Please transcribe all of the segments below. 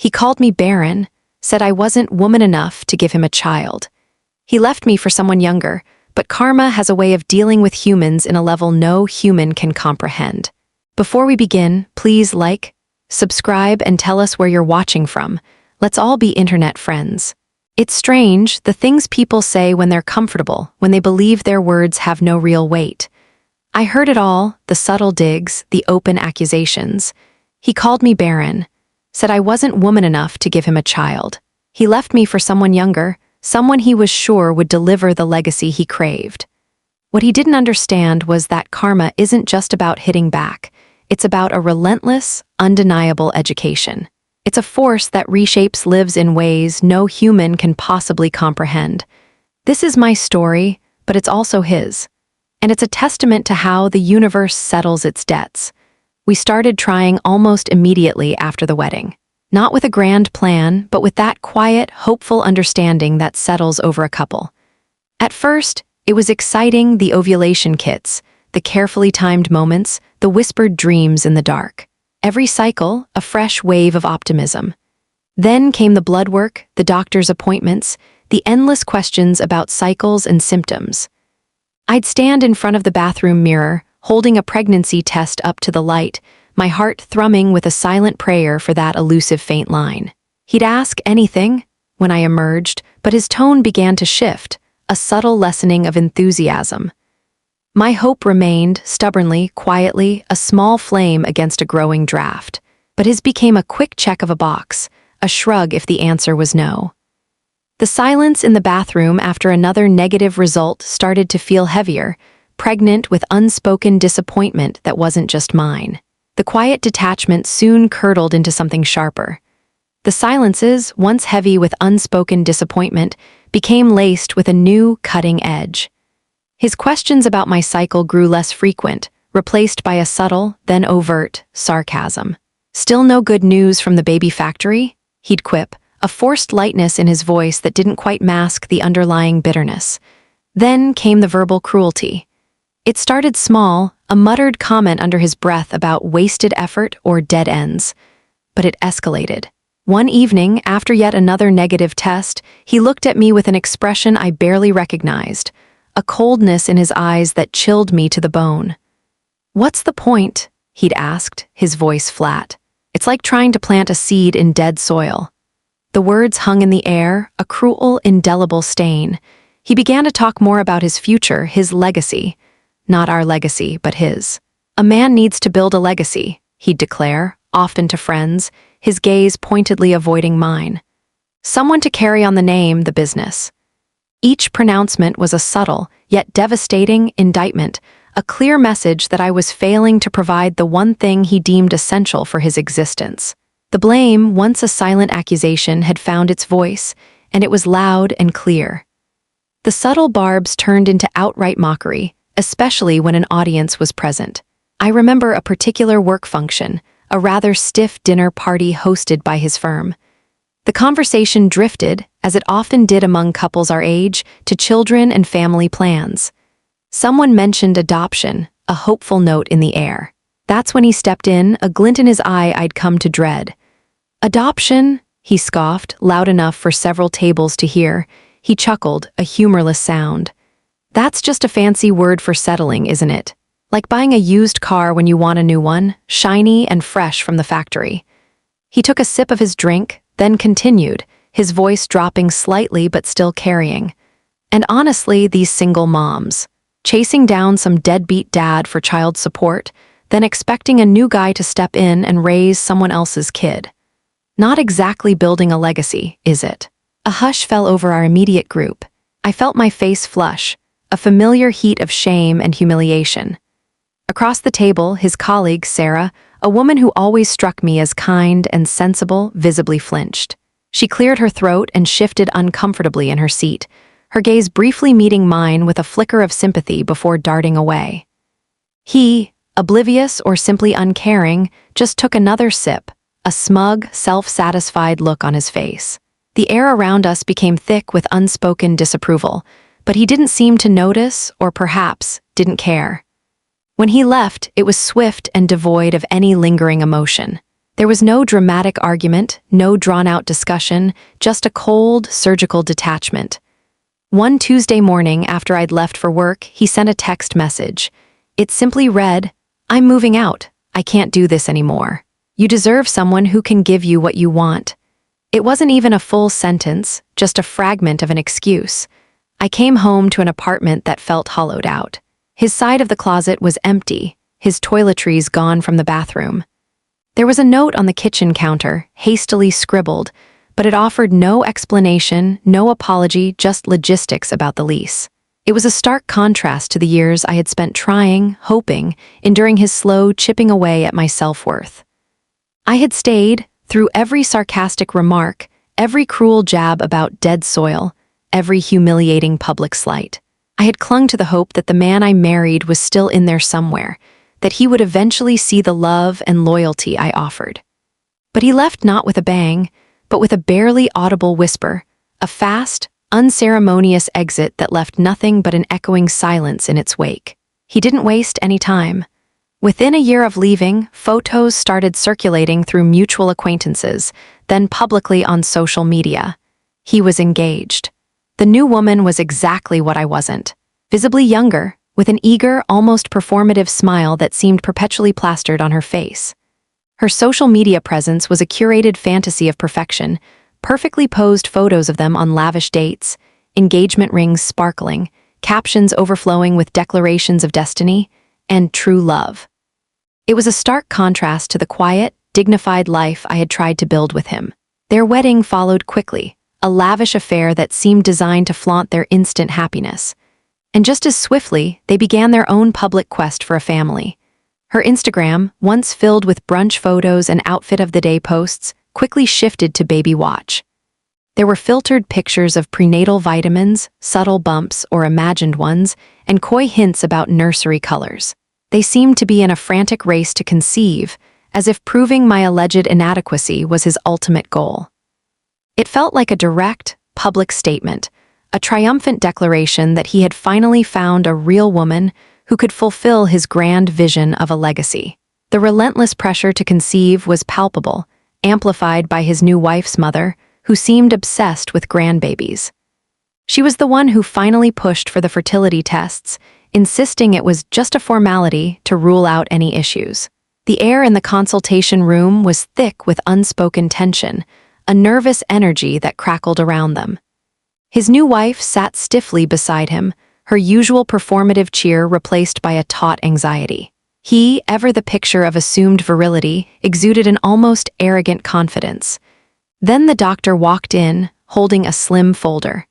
He called me barren, said I wasn't woman enough to give him a child. He left me for someone younger, but karma has a way of dealing with humans in a level no human can comprehend. Before we begin, please like, subscribe, and tell us where you're watching from. Let's all be internet friends. It's strange, the things people say when they're comfortable, when they believe their words have no real weight. I heard it all, the subtle digs, the open accusations. He called me barren, said I wasn't woman enough to give him a child. He left me for someone younger, someone he was sure would deliver the legacy he craved. What he didn't understand was that karma isn't just about hitting back. It's about a relentless, undeniable education. It's a force that reshapes lives in ways no human can possibly comprehend. This is my story, but it's also his. And it's a testament to how the universe settles its debts. We started trying almost immediately after the wedding. Not with a grand plan, but with that quiet, hopeful understanding that settles over a couple. At first, it was exciting, the ovulation kits, the carefully timed moments, the whispered dreams in the dark. Every cycle, a fresh wave of optimism. Then came the blood work, the doctor's appointments, the endless questions about cycles and symptoms. I'd stand in front of the bathroom mirror, holding a pregnancy test up to the light, my heart thrumming with a silent prayer for that elusive faint line. He'd ask anything when I emerged, but his tone began to shift, a subtle lessening of enthusiasm. My hope remained, stubbornly, quietly, a small flame against a growing draft. But his became a quick check of a box, a shrug if the answer was no. The silence in the bathroom after another negative result started to feel heavier, pregnant with unspoken disappointment that wasn't just mine. The quiet detachment soon curdled into something sharper. The silences, once heavy with unspoken disappointment, became laced with a new, cutting edge. His questions about my cycle grew less frequent, replaced by a subtle, then overt, sarcasm. "Still no good news from the baby factory?" he'd quip, a forced lightness in his voice that didn't quite mask the underlying bitterness. Then came the verbal cruelty. It started small, a muttered comment under his breath about wasted effort or dead ends. But it escalated. One evening, after yet another negative test, he looked at me with an expression I barely recognized, a coldness in his eyes that chilled me to the bone. "What's the point?" he'd asked, his voice flat. "It's like trying to plant a seed in dead soil." The words hung in the air, a cruel, indelible stain. He began to talk more about his future, his legacy. Not our legacy, but his. "A man needs to build a legacy," he'd declare, often to friends, his gaze pointedly avoiding mine. "Someone to carry on the name, the business." Each pronouncement was a subtle, yet devastating indictment, a clear message that I was failing to provide the one thing he deemed essential for his existence. The blame, once a silent accusation, had found its voice, and it was loud and clear. The subtle barbs turned into outright mockery, especially when an audience was present. I remember a particular work function, a rather stiff dinner party hosted by his firm. The conversation drifted, as it often did among couples our age, to children and family plans. Someone mentioned adoption, a hopeful note in the air. That's when he stepped in, a glint in his eye I'd come to dread. "Adoption?" he scoffed, loud enough for several tables to hear. He chuckled, a humorless sound. "That's just a fancy word for settling, isn't it? Like buying a used car when you want a new one, shiny and fresh from the factory." He took a sip of his drink, then continued, his voice dropping slightly but still carrying. "And honestly, these single moms, chasing down some deadbeat dad for child support, then expecting a new guy to step in and raise someone else's kid. Not exactly building a legacy, is it?" A hush fell over our immediate group. I felt my face flush, a familiar heat of shame and humiliation. Across the table, his colleague, Sarah, a woman who always struck me as kind and sensible, visibly flinched. She cleared her throat and shifted uncomfortably in her seat, her gaze briefly meeting mine with a flicker of sympathy before darting away. He, oblivious or simply uncaring, just took another sip, a smug, self-satisfied look on his face. The air around us became thick with unspoken disapproval, but he didn't seem to notice, or perhaps didn't care. When he left, it was swift and devoid of any lingering emotion. There was no dramatic argument, no drawn-out discussion, just a cold, surgical detachment. One Tuesday morning after I'd left for work, he sent a text message. It simply read, "I'm moving out. I can't do this anymore. You deserve someone who can give you what you want." It wasn't even a full sentence, just a fragment of an excuse. I came home to an apartment that felt hollowed out. His side of the closet was empty, his toiletries gone from the bathroom. There was a note on the kitchen counter, hastily scribbled, but it offered no explanation, no apology, just logistics about the lease. It was a stark contrast to the years I had spent trying, hoping, enduring his slow chipping away at my self-worth. I had stayed, through every sarcastic remark, every cruel jab about dead soil, every humiliating public slight. I had clung to the hope that the man I married was still in there somewhere, that he would eventually see the love and loyalty I offered. But he left not with a bang, but with a barely audible whisper, a fast, unceremonious exit that left nothing but an echoing silence in its wake. He didn't waste any time. Within a year of leaving, photos started circulating through mutual acquaintances, then publicly on social media. He was engaged. The new woman was exactly what I wasn't. Visibly younger, with an eager, almost performative smile that seemed perpetually plastered on her face. Her social media presence was a curated fantasy of perfection, perfectly posed photos of them on lavish dates, engagement rings sparkling, captions overflowing with declarations of destiny, and true love. It was a stark contrast to the quiet, dignified life I had tried to build with him. Their wedding followed quickly, a lavish affair that seemed designed to flaunt their instant happiness. And just as swiftly, they began their own public quest for a family. Her Instagram, once filled with brunch photos and outfit of the day posts, quickly shifted to baby watch. There were filtered pictures of prenatal vitamins, subtle bumps or imagined ones, and coy hints about nursery colors. They seemed to be in a frantic race to conceive, as if proving my alleged inadequacy was his ultimate goal. It felt like a direct, public statement, a triumphant declaration that he had finally found a real woman who could fulfill his grand vision of a legacy. The relentless pressure to conceive was palpable, amplified by his new wife's mother, who seemed obsessed with grandbabies. She was the one who finally pushed for the fertility tests, insisting it was just a formality to rule out any issues. The air in the consultation room was thick with unspoken tension, a nervous energy that crackled around them. His new wife sat stiffly beside him, her usual performative cheer replaced by a taut anxiety. He, ever the picture of assumed virility, exuded an almost arrogant confidence. Then the doctor walked in, holding a slim folder.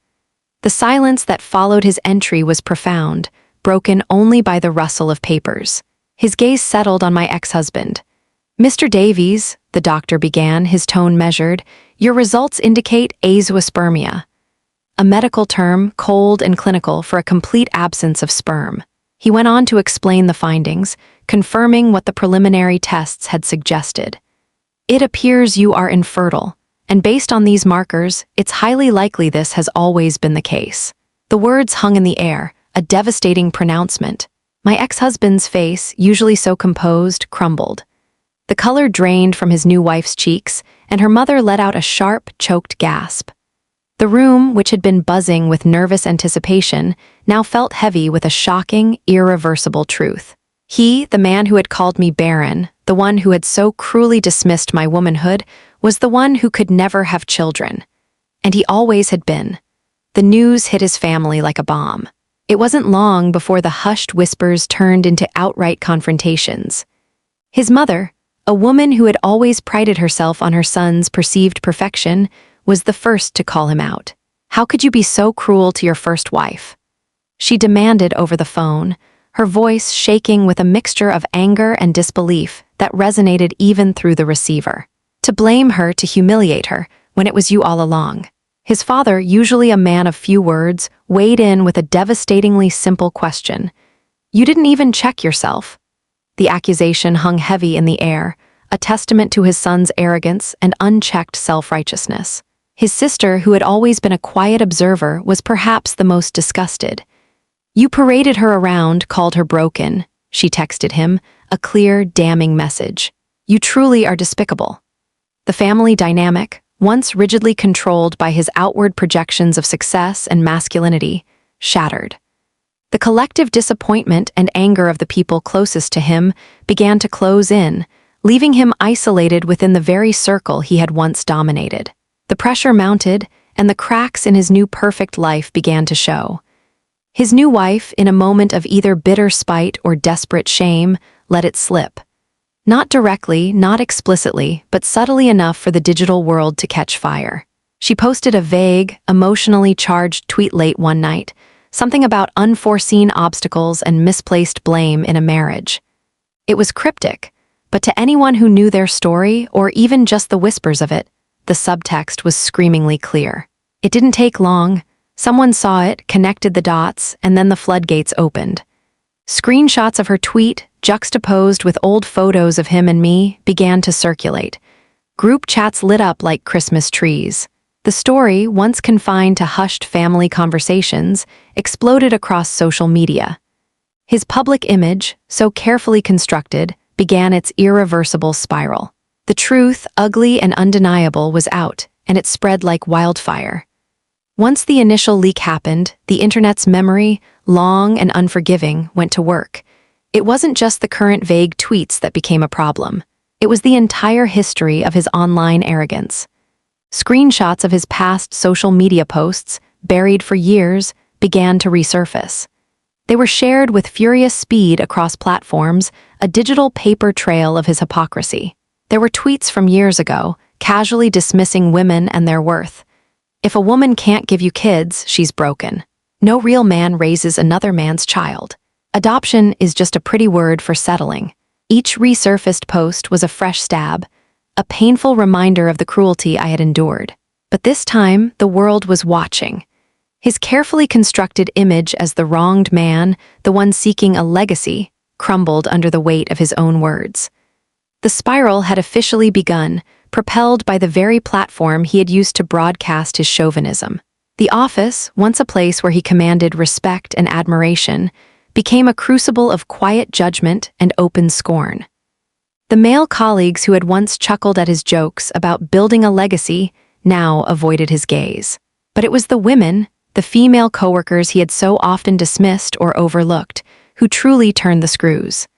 The silence that followed his entry was profound, broken only by the rustle of papers. His gaze settled on my ex-husband. "Mr. Davies," the doctor began, his tone measured, "your results indicate azoospermia, a medical term, cold and clinical, for a complete absence of sperm." He went on to explain the findings, confirming what the preliminary tests had suggested. "It appears you are infertile, and based on these markers, it's highly likely this has always been the case." The words hung in the air, a devastating pronouncement. My ex-husband's face, usually so composed, crumbled. The color drained from his new wife's cheeks, and her mother let out a sharp, choked gasp. The room, which had been buzzing with nervous anticipation, now felt heavy with a shocking, irreversible truth. He, the man who had called me barren, the one who had so cruelly dismissed my womanhood, was the one who could never have children. And he always had been. The news hit his family like a bomb. It wasn't long before the hushed whispers turned into outright confrontations. His mother, a woman who had always prided herself on her son's perceived perfection, was the first to call him out. "How could you be so cruel to your first wife?" She demanded over the phone, her voice shaking with a mixture of anger and disbelief that resonated even through the receiver. To blame her, to humiliate her, when it was you all along. His father, usually a man of few words, weighed in with a devastatingly simple question. "You didn't even check yourself." The accusation hung heavy in the air, a testament to his son's arrogance and unchecked self-righteousness. His sister, who had always been a quiet observer, was perhaps the most disgusted. "You paraded her around, called her broken," she texted him, a clear, damning message. "You truly are despicable." The family dynamic, once rigidly controlled by his outward projections of success and masculinity, shattered. The collective disappointment and anger of the people closest to him began to close in, leaving him isolated within the very circle he had once dominated. The pressure mounted, and the cracks in his new perfect life began to show. His new wife, in a moment of either bitter spite or desperate shame, let it slip. Not directly, not explicitly, but subtly enough for the digital world to catch fire. She posted a vague, emotionally charged tweet late one night, something about unforeseen obstacles and misplaced blame in a marriage. It was cryptic, but to anyone who knew their story, or even just the whispers of it, the subtext was screamingly clear. It didn't take long. Someone saw it, connected the dots, and then the floodgates opened. Screenshots of her tweet, juxtaposed with old photos of him and me, began to circulate. Group chats lit up like Christmas trees. The story, once confined to hushed family conversations, exploded across social media. His public image, so carefully constructed, began its irreversible spiral. The truth, ugly and undeniable, was out, and it spread like wildfire. Once the initial leak happened, the internet's memory, long and unforgiving, went to work. It wasn't just the current vague tweets that became a problem. It was the entire history of his online arrogance. Screenshots of his past social media posts, buried for years, began to resurface. They were shared with furious speed across platforms, a digital paper trail of his hypocrisy. There were tweets from years ago, casually dismissing women and their worth. If a woman can't give you kids, she's broken. No real man raises another man's child. Adoption is just a pretty word for settling. Each resurfaced post was a fresh stab, a painful reminder of the cruelty I had endured. But this time, the world was watching. His carefully constructed image as the wronged man, the one seeking a legacy, crumbled under the weight of his own words. The spiral had officially begun, propelled by the very platform he had used to broadcast his chauvinism. The office, once a place where he commanded respect and admiration, became a crucible of quiet judgment and open scorn. The male colleagues who had once chuckled at his jokes about building a legacy now avoided his gaze. But it was the women, the female coworkers he had so often dismissed or overlooked, who truly turned the screws.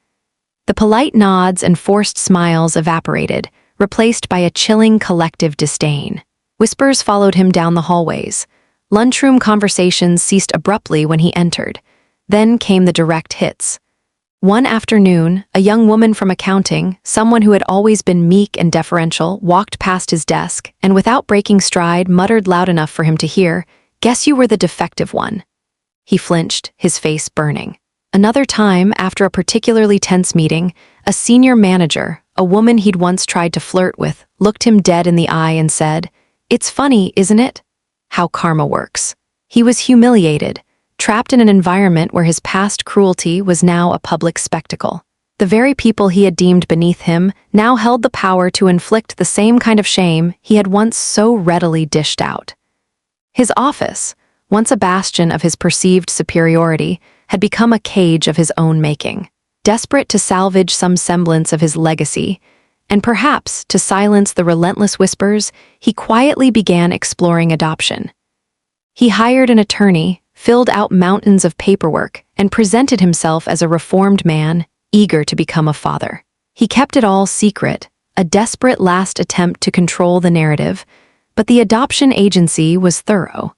The polite nods and forced smiles evaporated, replaced by a chilling collective disdain. Whispers followed him down the hallways. Lunchroom conversations ceased abruptly when he entered. Then came the direct hits. One afternoon, a young woman from accounting, someone who had always been meek and deferential, walked past his desk and without breaking stride muttered loud enough for him to hear, "Guess you were the defective one." He flinched, his face burning. Another time, after a particularly tense meeting, a senior manager, a woman he'd once tried to flirt with, looked him dead in the eye and said, "It's funny, isn't it? How karma works." He was humiliated, trapped in an environment where his past cruelty was now a public spectacle. The very people he had deemed beneath him now held the power to inflict the same kind of shame he had once so readily dished out. His office, once a bastion of his perceived superiority, had become a cage of his own making. Desperate to salvage some semblance of his legacy, and perhaps to silence the relentless whispers, he quietly began exploring adoption. He hired an attorney, filled out mountains of paperwork, and presented himself as a reformed man, eager to become a father. He kept it all secret, a desperate last attempt to control the narrative, but the adoption agency was thorough.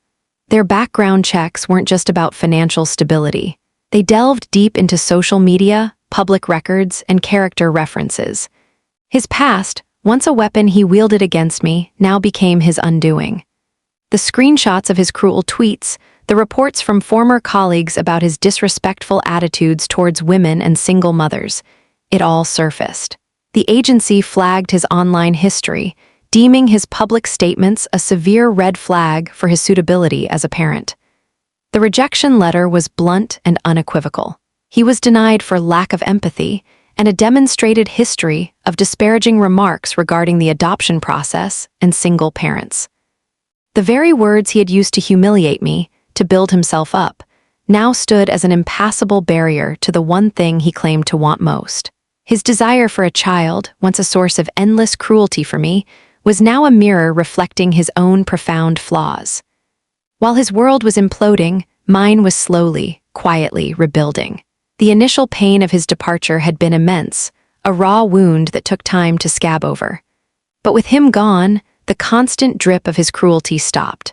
Their background checks weren't just about financial stability. They delved deep into social media, public records, and character references. His past, once a weapon he wielded against me, now became his undoing. The screenshots of his cruel tweets, the reports from former colleagues about his disrespectful attitudes towards women and single mothers, it all surfaced. The agency flagged his online history, deeming his public statements a severe red flag for his suitability as a parent. The rejection letter was blunt and unequivocal. He was denied for lack of empathy and a demonstrated history of disparaging remarks regarding the adoption process and single parents. The very words he had used to humiliate me, to build himself up, now stood as an impassable barrier to the one thing he claimed to want most. His desire for a child, once a source of endless cruelty for me, was now a mirror reflecting his own profound flaws. While his world was imploding, mine was slowly, quietly rebuilding. The initial pain of his departure had been immense, a raw wound that took time to scab over. But with him gone, the constant drip of his cruelty stopped.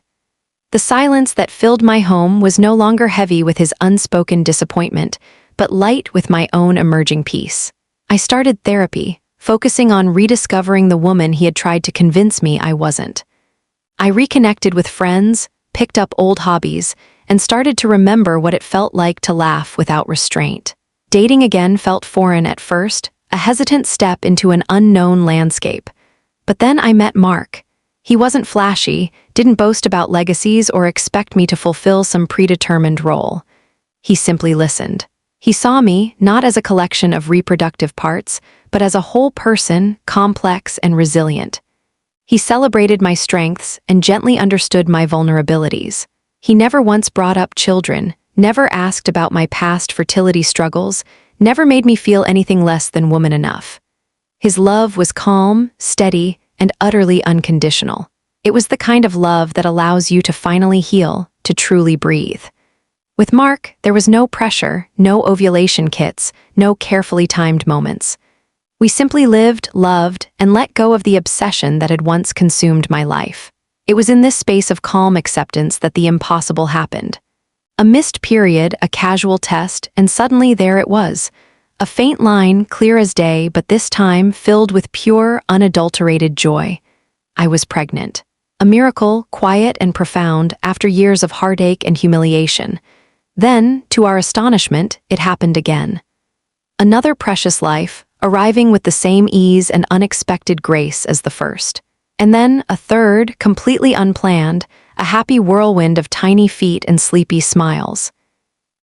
The silence that filled my home was no longer heavy with his unspoken disappointment, but light with my own emerging peace. I started therapy, focusing on rediscovering the woman he had tried to convince me I wasn't. I reconnected with friends, picked up old hobbies, and started to remember what it felt like to laugh without restraint. Dating again felt foreign at first, a hesitant step into an unknown landscape. But then I met Mark. He wasn't flashy, didn't boast about legacies or expect me to fulfill some predetermined role. He simply listened. He saw me not as a collection of reproductive parts, but as a whole person, complex and resilient. He celebrated my strengths and gently understood my vulnerabilities. He never once brought up children, never asked about my past fertility struggles, never made me feel anything less than woman enough. His love was calm, steady, and utterly unconditional. It was the kind of love that allows you to finally heal, to truly breathe. With Mark, there was no pressure, no ovulation kits, no carefully timed moments. We simply lived, loved, and let go of the obsession that had once consumed my life. It was in this space of calm acceptance that the impossible happened. A missed period, a casual test, and suddenly there it was. A faint line, clear as day, but this time filled with pure, unadulterated joy. I was pregnant. A miracle, quiet and profound, after years of heartache and humiliation. Then, to our astonishment, it happened again. Another precious life, arriving with the same ease and unexpected grace as the first. And then a third, completely unplanned, a happy whirlwind of tiny feet and sleepy smiles.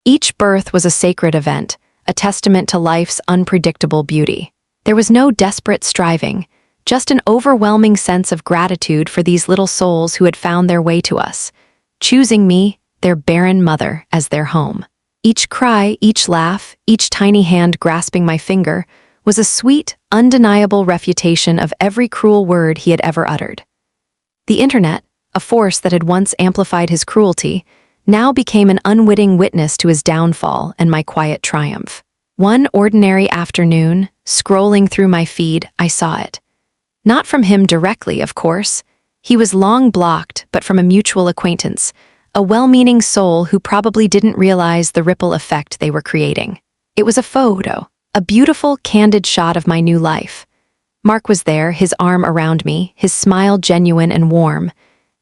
Each birth was a sacred event, a testament to life's unpredictable beauty. There was no desperate striving, just an overwhelming sense of gratitude for these little souls who had found their way to us, choosing me, their barren mother, as their home. Each cry, each laugh, each tiny hand grasping my finger was a sweet, undeniable refutation of every cruel word he had ever uttered. The internet, a force that had once amplified his cruelty, now became an unwitting witness to his downfall and my quiet triumph. One ordinary afternoon, scrolling through my feed, I saw it. Not from him directly, of course. He was long blocked, but from a mutual acquaintance, a well-meaning soul who probably didn't realize the ripple effect they were creating. It was a photo, a beautiful, candid shot of my new life. Mark was there, his arm around me, his smile genuine and warm,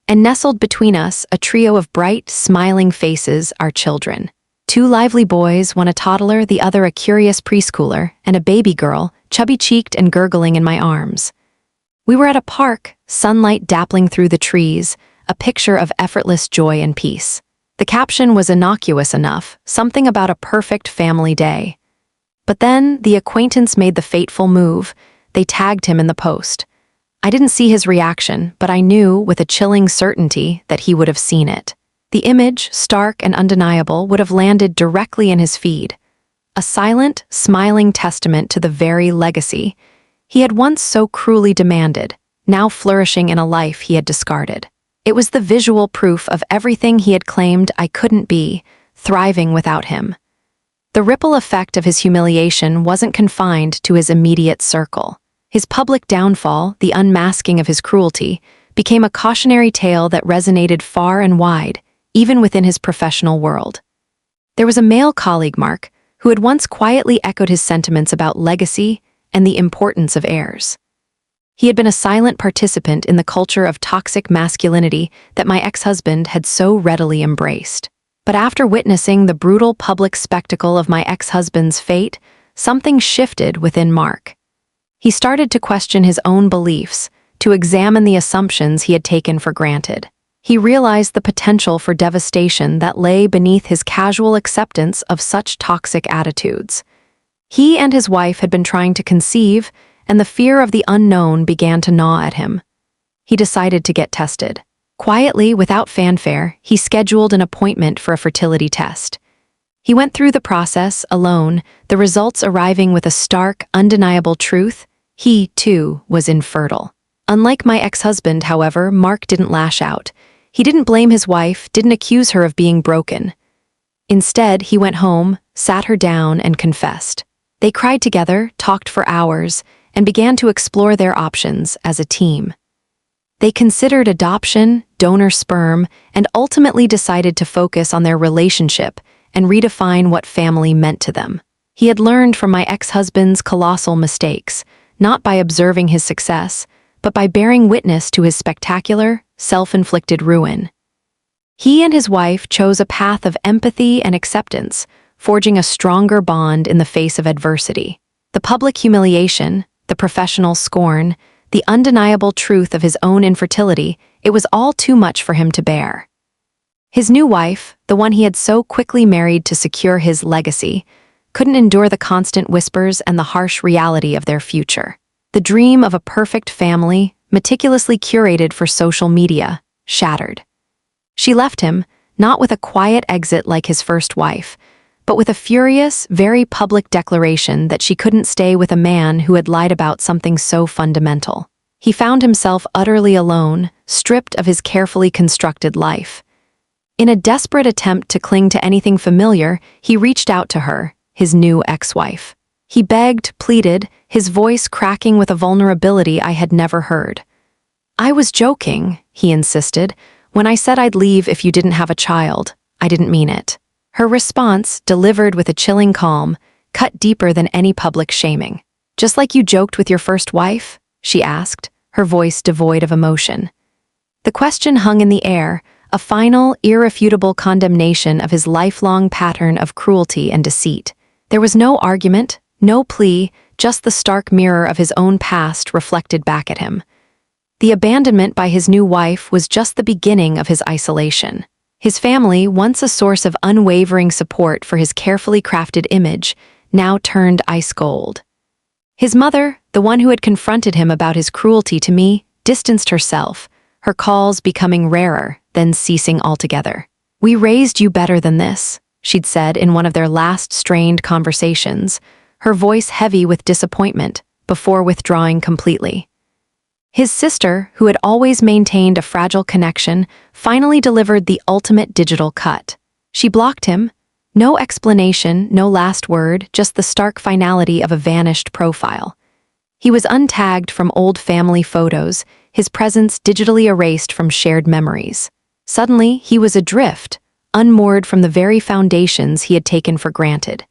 and nestled between us, a trio of bright, smiling faces, our children. 2 lively boys, one a toddler, the other a curious preschooler, and a baby girl, chubby-cheeked and gurgling in my arms. We were at a park, sunlight dappling through the trees, a picture of effortless joy and peace. The caption was innocuous enough, something about a perfect family day. But then the acquaintance made the fateful move. They tagged him in the post. I didn't see his reaction, but I knew with a chilling certainty that he would have seen it. The image, stark and undeniable, would have landed directly in his feed. A silent, smiling testament to the very legacy he had once so cruelly demanded, now flourishing in a life he had discarded. It was the visual proof of everything he had claimed I couldn't be, thriving without him. The ripple effect of his humiliation wasn't confined to his immediate circle. His public downfall, the unmasking of his cruelty, became a cautionary tale that resonated far and wide, even within his professional world. There was a male colleague, Mark, who had once quietly echoed his sentiments about legacy and the importance of heirs. He had been a silent participant in the culture of toxic masculinity that my ex-husband had so readily embraced. But after witnessing the brutal public spectacle of my ex-husband's fate, something shifted within Mark. He started to question his own beliefs, to examine the assumptions he had taken for granted. He realized the potential for devastation that lay beneath his casual acceptance of such toxic attitudes. He and his wife had been trying to conceive, and the fear of the unknown began to gnaw at him. He decided to get tested. Quietly, without fanfare, he scheduled an appointment for a fertility test. He went through the process alone, the results arriving with a stark, undeniable truth: he, too, was infertile. Unlike my ex-husband, however, Mark didn't lash out. He didn't blame his wife, didn't accuse her of being broken. Instead, he went home, sat her down, and confessed. They cried together, talked for hours, and began to explore their options as a team. They considered adoption, donor sperm, and ultimately decided to focus on their relationship and redefine what family meant to them. He had learned from my ex-husband's colossal mistakes, not by observing his success, but by bearing witness to his spectacular, self-inflicted ruin. He and his wife chose a path of empathy and acceptance, forging a stronger bond in the face of adversity. The public humiliation, the professional scorn, the undeniable truth of his own infertility, it was all too much for him to bear. His new wife, the one he had so quickly married to secure his legacy, couldn't endure the constant whispers and the harsh reality of their future. The dream of a perfect family, meticulously curated for social media, shattered. She left him, not with a quiet exit like his first wife, but with a furious, very public declaration that she couldn't stay with a man who had lied about something so fundamental. He found himself utterly alone, stripped of his carefully constructed life. In a desperate attempt to cling to anything familiar, he reached out to her, his new ex-wife. He begged, pleaded, his voice cracking with a vulnerability I had never heard. "I was joking," he insisted. "When I said I'd leave if you didn't have a child, I didn't mean it." Her response, delivered with a chilling calm, cut deeper than any public shaming. "Just like you joked with your first wife?" she asked, her voice devoid of emotion. The question hung in the air, a final, irrefutable condemnation of his lifelong pattern of cruelty and deceit. There was no argument, no plea, just the stark mirror of his own past reflected back at him. The abandonment by his new wife was just the beginning of his isolation. His family, once a source of unwavering support for his carefully crafted image, now turned ice cold. His mother, the one who had confronted him about his cruelty to me, distanced herself, her calls becoming rarer, then ceasing altogether. "We raised you better than this," she'd said in one of their last strained conversations, her voice heavy with disappointment, before withdrawing completely. His sister, who had always maintained a fragile connection, finally delivered the ultimate digital cut. She blocked him. No explanation, no last word, just the stark finality of a vanished profile. He was untagged from old family photos, his presence digitally erased from shared memories. Suddenly, he was adrift, unmoored from the very foundations he had taken for granted.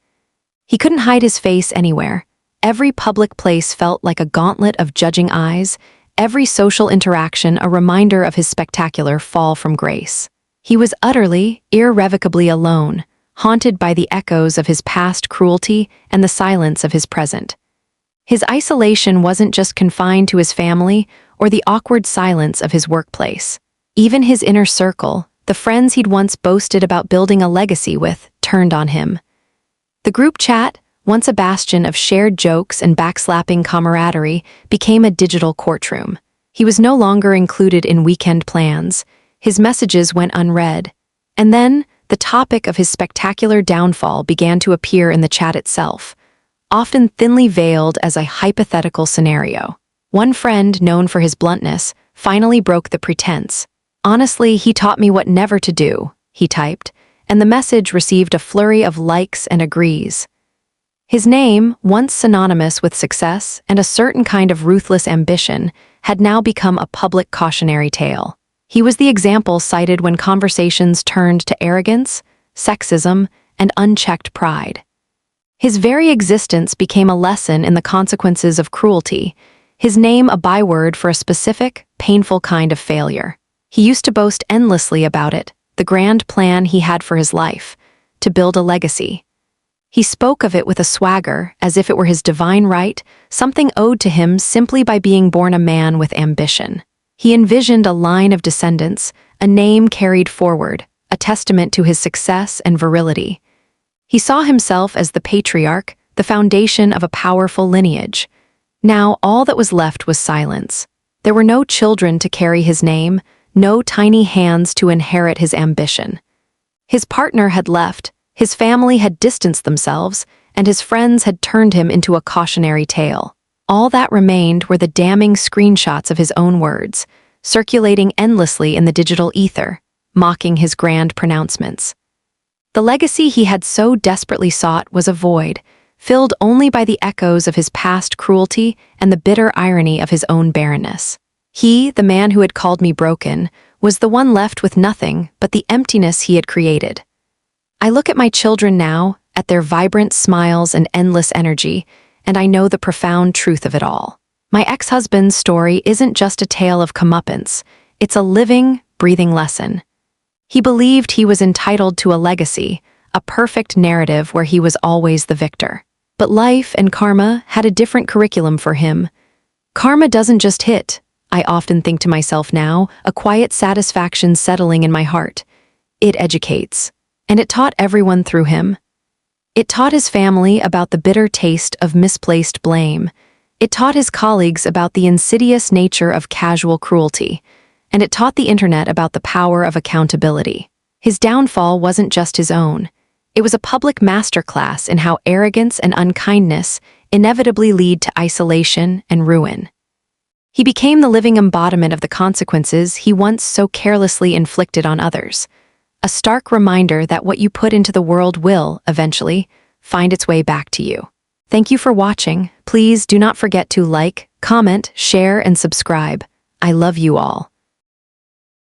He couldn't hide his face anywhere. Every public place felt like a gauntlet of judging eyes, every social interaction a reminder of his spectacular fall from grace. He was utterly, irrevocably alone, haunted by the echoes of his past cruelty and the silence of his present. His isolation wasn't just confined to his family or the awkward silence of his workplace. Even his inner circle, the friends he'd once boasted about building a legacy with, turned on him. The group chat, once a bastion of shared jokes and backslapping camaraderie, became a digital courtroom. He was no longer included in weekend plans. His messages went unread. And then, the topic of his spectacular downfall began to appear in the chat itself, often thinly veiled as a hypothetical scenario. One friend, known for his bluntness, finally broke the pretense. "Honestly, he taught me what never to do," he typed, and the message received a flurry of likes and agrees. His name, once synonymous with success and a certain kind of ruthless ambition, had now become a public cautionary tale. He was the example cited when conversations turned to arrogance, sexism, and unchecked pride. His very existence became a lesson in the consequences of cruelty, his name a byword for a specific, painful kind of failure. He used to boast endlessly about it, the grand plan he had for his life, to build a legacy. He spoke of it with a swagger, as if it were his divine right, something owed to him simply by being born a man with ambition. He envisioned a line of descendants, a name carried forward, a testament to his success and virility. He saw himself as the patriarch, the foundation of a powerful lineage. Now all that was left was silence. There were no children to carry his name, no tiny hands to inherit his ambition. His partner had left, his family had distanced themselves, and his friends had turned him into a cautionary tale. All that remained were the damning screenshots of his own words, circulating endlessly in the digital ether, mocking his grand pronouncements. The legacy he had so desperately sought was a void, filled only by the echoes of his past cruelty and the bitter irony of his own barrenness. He, the man who had called me broken, was the one left with nothing but the emptiness he had created. I look at my children now, at their vibrant smiles and endless energy, and I know the profound truth of it all. My ex-husband's story isn't just a tale of comeuppance, it's a living, breathing lesson. He believed he was entitled to a legacy, a perfect narrative where he was always the victor. But life and karma had a different curriculum for him. Karma doesn't just hit, I often think to myself now, a quiet satisfaction settling in my heart. It educates, and it taught everyone through him. It taught his family about the bitter taste of misplaced blame. It taught his colleagues about the insidious nature of casual cruelty. And it taught the internet about the power of accountability. His downfall wasn't just his own. It was a public masterclass in how arrogance and unkindness inevitably lead to isolation and ruin. He became the living embodiment of the consequences he once so carelessly inflicted on others. A stark reminder that what you put into the world will, eventually, find its way back to you. Thank you for watching. Please do not forget to like, comment, share, and subscribe. I love you all.